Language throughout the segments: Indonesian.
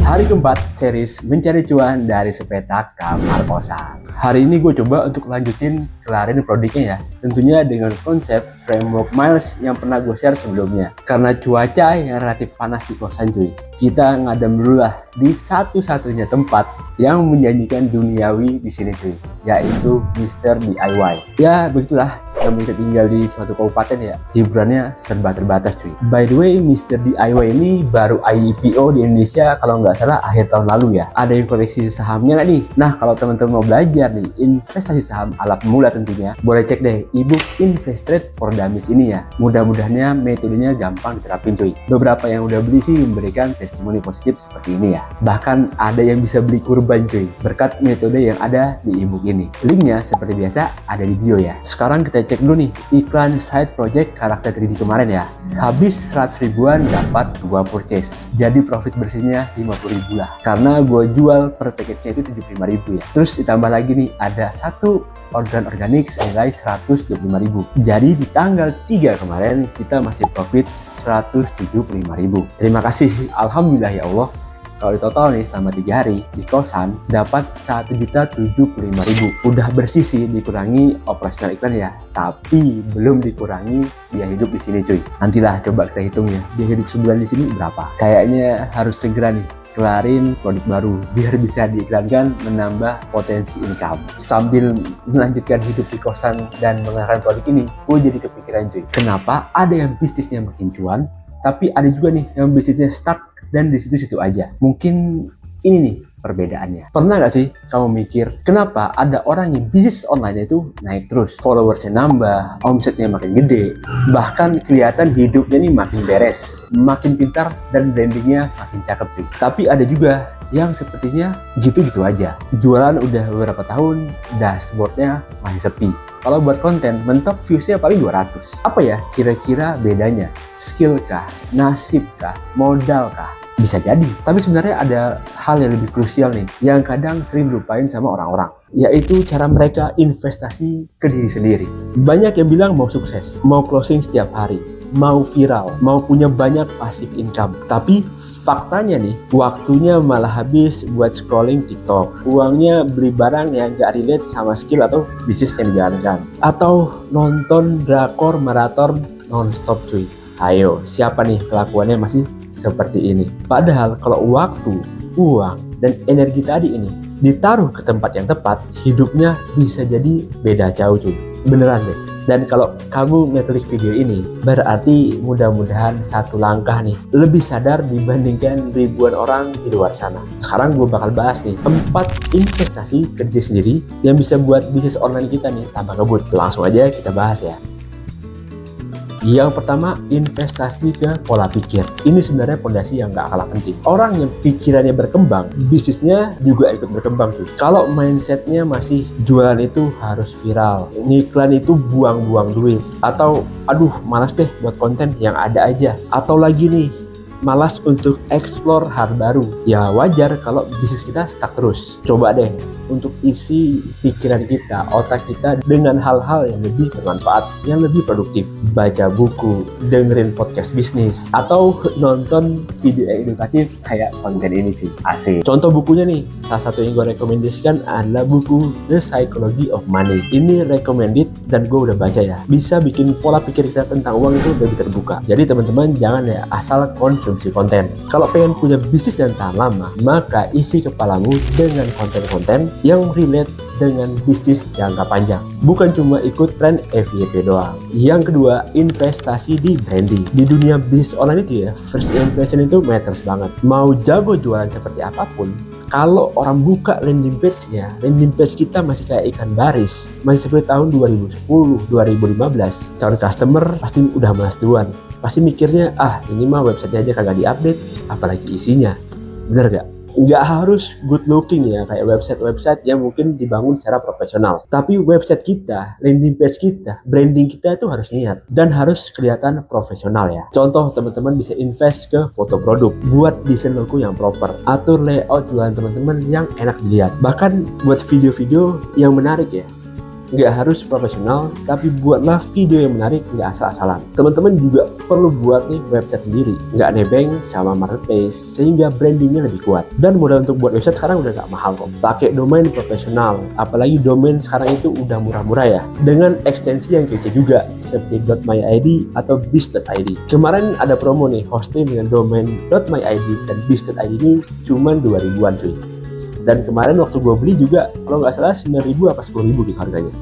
Hari keempat series mencari cuan dari sepetak kamar kosan. Hari ini gue coba untuk kelarin produknya ya. Tentunya dengan konsep framework Miles yang pernah gue share sebelumnya. Karena cuaca yang relatif panas di kosan cuy, kita ngadem dulu lah di satu-satunya tempat yang menjanjikan duniawi di sini cuy, yaitu Mr. DIY. Ya begitulah, kami kita tinggal di suatu kabupaten ya, hiburannya serba terbatas cuy. By the way, Mr. DIY ini baru IPO di Indonesia kalau nggak salah akhir tahun lalu ya. Ada yang koleksi sahamnya nggak nih? Nah, kalau teman-teman mau belajar nih investasi saham ala pemula tentunya, boleh cek deh ebook Invest Trade for Dummies ini ya. Mudah-mudahannya metodenya gampang diterapin cuy. Beberapa yang udah beli sih memberikan testimoni positif seperti ini ya. Bahkan ada yang bisa beli kurban cuy berkat metode yang ada di ebook ini. Linknya seperti biasa ada di bio ya. Sekarang kita cek dulu nih iklan side project karakter 3D kemarin ya. Habis 100 ribuan dapat 2 purchase. Jadi profit bersihnya 50 ribu lah. Karena gue jual per package-nya itu 75 ribu ya. Terus ditambah lagi nih ada satu organ organik senilai 125 ribu. Jadi di tanggal 3 kemarin kita masih profit 175 ribu. Terima kasih, alhamdulillah ya Allah. Kalau di total nih selama 3 hari di kosan dapat 1.075.000. Udah bersih sih, dikurangi operasional iklan ya, tapi belum dikurangi biaya hidup di sini cuy. Nantilah coba kita hitung ya, biaya hidup sebulan di sini berapa. Kayaknya harus segera nih kelarin produk baru biar bisa diiklankan, menambah potensi income. Sambil melanjutkan hidup di kosan dan mengenalkan produk ini, gue jadi kepikiran cuy, kenapa ada yang bisnisnya makin cuan, tapi ada juga nih yang bisnisnya stuck dan di situ-situ aja. Mungkin ini nih perbedaannya. Pernah gak sih kamu mikir kenapa ada orang yang bisnis online itu naik terus, followersnya nambah, omsetnya makin gede, bahkan kelihatan hidupnya nih makin beres, makin pintar, dan brandingnya makin cakep sih. Tapi ada juga yang sepertinya gitu-gitu aja. Jualan udah beberapa tahun, dashboardnya masih sepi. Kalau buat konten, mentok viewsnya paling 200. Apa ya kira-kira bedanya? Skill kah? Nasib kah? Modal kah? Bisa jadi. Tapi sebenarnya ada hal yang lebih krusial nih, yang kadang sering dilupain sama orang-orang, yaitu cara mereka investasi ke diri sendiri. Banyak yang bilang mau sukses, mau closing setiap hari, mau viral, mau punya banyak passive income. Tapi faktanya nih, waktunya malah habis buat scrolling TikTok. Uangnya beli barang yang gak relate sama skill atau bisnis yang dijalankan. Atau nonton drakor maraton non-stop cuy. Ayo, siapa nih kelakuannya masih seperti ini? Padahal kalau waktu, uang, dan energi tadi ini ditaruh ke tempat yang tepat, hidupnya bisa jadi beda jauh cuy. Beneran deh. Dan kalau kamu ngeklik video ini, berarti mudah-mudahan satu langkah nih lebih sadar dibandingkan ribuan orang di luar sana. Sekarang gue bakal bahas nih 4 investasi ke diri sendiri yang bisa buat bisnis online kita nih tambah ngebut. Langsung aja kita bahas ya. Yang pertama, investasi ke pola pikir. Ini sebenarnya fondasi yang gak kalah penting. Orang yang pikirannya berkembang, bisnisnya juga ikut berkembang tuh. Kalau mindsetnya masih jualan itu harus viral, ngiklan itu buang-buang duit, atau aduh malas deh buat konten yang ada aja, atau lagi nih malas untuk explore hal baru, ya wajar kalau bisnis kita stuck terus. Coba deh untuk isi pikiran kita, otak kita dengan hal-hal yang lebih bermanfaat, yang lebih produktif. Baca buku, dengerin podcast bisnis, atau nonton video edukatif kayak konten ini sih. Asik. Contoh bukunya nih, salah satu yang gue rekomendasikan adalah buku The Psychology of Money. Ini recommended dan gue udah baca ya. Bisa bikin pola pikir kita tentang uang itu lebih terbuka. Jadi teman-teman jangan ya asal konsumsi konten. Kalau pengen punya bisnis yang tahan lama, maka isi kepalamu dengan konten-konten yang relate dengan bisnis jangka panjang. Bukan cuma ikut tren FYP doang. Yang kedua, investasi di branding. Di dunia bisnis online itu ya, first impression itu matters banget. Mau jago jualan seperti apapun, kalau orang buka landing page-nya, landing page kita masih kayak ikan baris, masih seperti tahun 2010, 2015, calon customer pasti udah malas duluan. Pasti mikirnya, ini mah website aja kagak diupdate, apalagi isinya. Bener gak? Nggak harus good looking ya, kayak website-website yang mungkin dibangun secara profesional. Tapi website kita, landing page kita, branding kita itu harus niat dan harus kelihatan profesional ya. Contoh, teman-teman bisa invest ke foto produk, buat desain logo yang proper, atur layout jualan teman-teman yang enak dilihat, bahkan buat video-video yang menarik ya. nggak harus profesional, tapi buatlah video yang menarik, nggak asal-asalan. Teman-teman juga perlu buat nih website sendiri, nggak nebeng sama marketplace, sehingga brandingnya lebih kuat. Dan modal untuk buat website sekarang udah nggak mahal kok. Pakai domain profesional, apalagi domain sekarang itu udah murah-murah ya, dengan ekstensi yang kece juga, seperti .myid atau biz.id. Kemarin ada promo nih, hosting dengan domain .myid dan biz.id ini cuma 2.000-an cuy. Dan kemarin waktu gue beli juga, kalau nggak salah 9.000 apa 10.000 gitu harganya.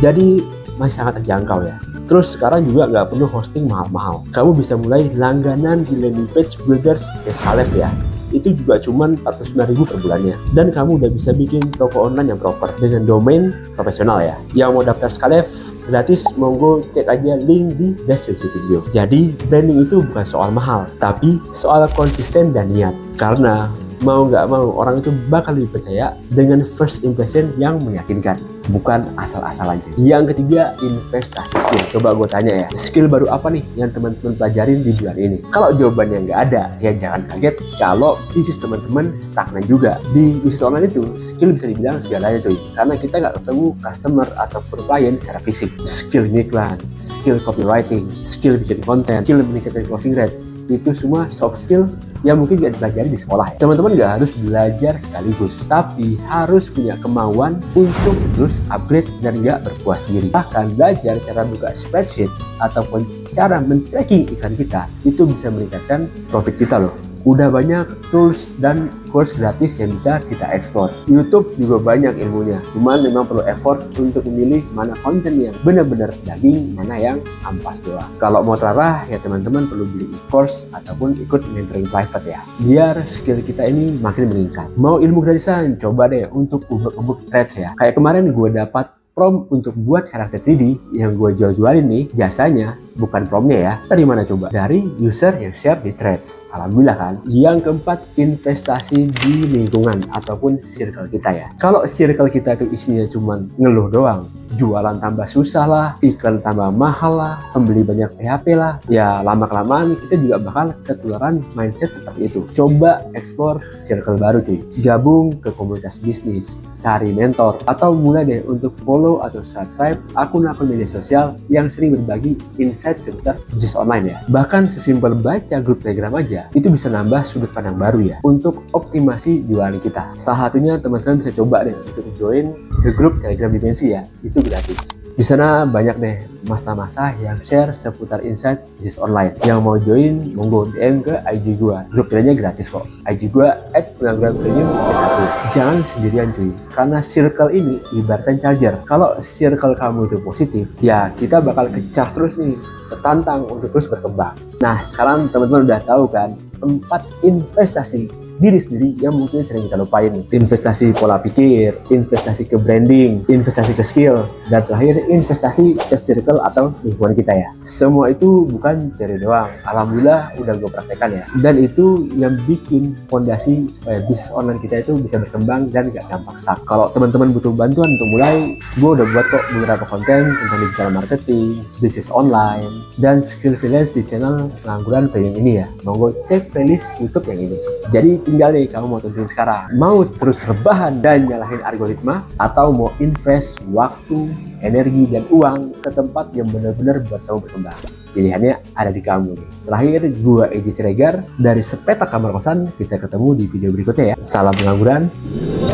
Jadi masih sangat terjangkau ya. Terus sekarang juga nggak perlu hosting mahal-mahal. Kamu bisa mulai langganan di landing page builders kayak Skalev ya. Itu juga cuma 49.000 per bulannya. Dan kamu udah bisa bikin toko online yang proper dengan domain profesional ya. Yang mau daftar Skalev gratis, monggo cek aja link di deskripsi video. Jadi branding itu bukan soal mahal, tapi soal konsisten dan niat. Karena mau nggak mau orang itu bakal lebih percaya dengan first impression yang meyakinkan, bukan asal-asalan. Yang ketiga, investasi skill. Coba gue tanya ya, skill baru apa nih yang teman-teman pelajarin di bulan ini? Kalau jawabannya nggak ada, ya jangan kaget kalau bisnis teman-teman stagnan juga. Di bisnis online itu skill bisa dibilang segalanya cuy, karena kita nggak ketemu customer ataupun klien secara fisik. Skill iklan, skill copywriting, skill bikin konten, skill meningkatkan closing rate, itu semua soft skill yang mungkin gak dipelajari di sekolah ya. Teman-teman gak harus belajar sekaligus, tapi harus punya kemauan untuk terus upgrade dan gak berpuas diri. Bahkan belajar cara buka spreadsheet ataupun cara men-tracking iklan kita, itu bisa meningkatkan profit kita loh. Udah banyak tools dan course gratis yang bisa kita eksplor. YouTube juga banyak ilmunya, cuman memang perlu effort untuk memilih mana konten yang benar-benar daging, mana yang ampas doang. Kalau mau terarah ya teman-teman perlu beli e-course ataupun ikut mentoring private ya, biar skill kita ini makin meningkat. Mau ilmu gratisan, coba deh untuk ubek-ubek threads ya. Kayak kemarin gue dapat prompt untuk buat karakter 3D yang gue jual-jualin nih, jasanya bukan promnya ya. Dari mana coba? Dari user yang share di threads. Alhamdulillah kan. Yang keempat, investasi di lingkungan ataupun circle kita ya. Kalau circle kita itu isinya cuma ngeluh doang, jualan tambah susah lah, iklan tambah mahal lah, pembeli banyak PHP lah, ya lama-kelamaan kita juga bakal ketularan mindset seperti itu. Coba explore circle baru cuy. Gabung ke komunitas bisnis, cari mentor, atau mulai deh untuk follow atau subscribe akun-akun media sosial yang sering berbagi insight seputar bisnis online ya. Bahkan sesimpel baca grup Telegram aja, itu bisa nambah sudut pandang baru ya untuk optimasi jualan kita. Salah satunya teman-teman bisa coba deh untuk join ke grup Telegram Dimensi ya, itu gratis. Di sana banyak deh masa-masa yang share seputar insight bisnis online. Yang mau join, monggo DM ke IG gua. Grup Telegram gratis kok. IG gua @pengangguran_premium_1. Jangan sendirian cuy, karena circle ini ibaratkan charger. Kalau circle kamu itu positif, ya kita bakal ke-charge terus nih, tertantang untuk terus berkembang. Nah, sekarang teman-teman udah tahu kan 4 investasi diri sendiri yang mungkin sering kita lupain nih. Investasi pola pikir, investasi ke branding, investasi ke skill, dan terakhir investasi ke circle atau lingkungan kita ya. Semua itu bukan teori doang, alhamdulillah udah gue praktekkan ya. Dan itu yang bikin fondasi supaya bisnis online kita itu bisa berkembang dan gak gampang stuck. Kalau teman-teman butuh bantuan untuk mulai, gue udah buat kok beberapa konten tentang digital marketing, bisnis online, dan skill freelance di channel Pengangguran Premium ini ya. Monggo cek playlist YouTube yang ini. Jadi tinggal nih kamu mau tentuin sekarang, mau terus rebahan dan nyalahin algoritma, atau mau invest waktu, energi, dan uang ke tempat yang benar-benar buat kamu berkembang. Pilihannya ada di kamu nih. Terakhir, gua Edi Siregar dari Sepetak Kamar Kosan. Kita ketemu di video berikutnya ya. Salam pengangguran,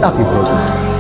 tapi bro.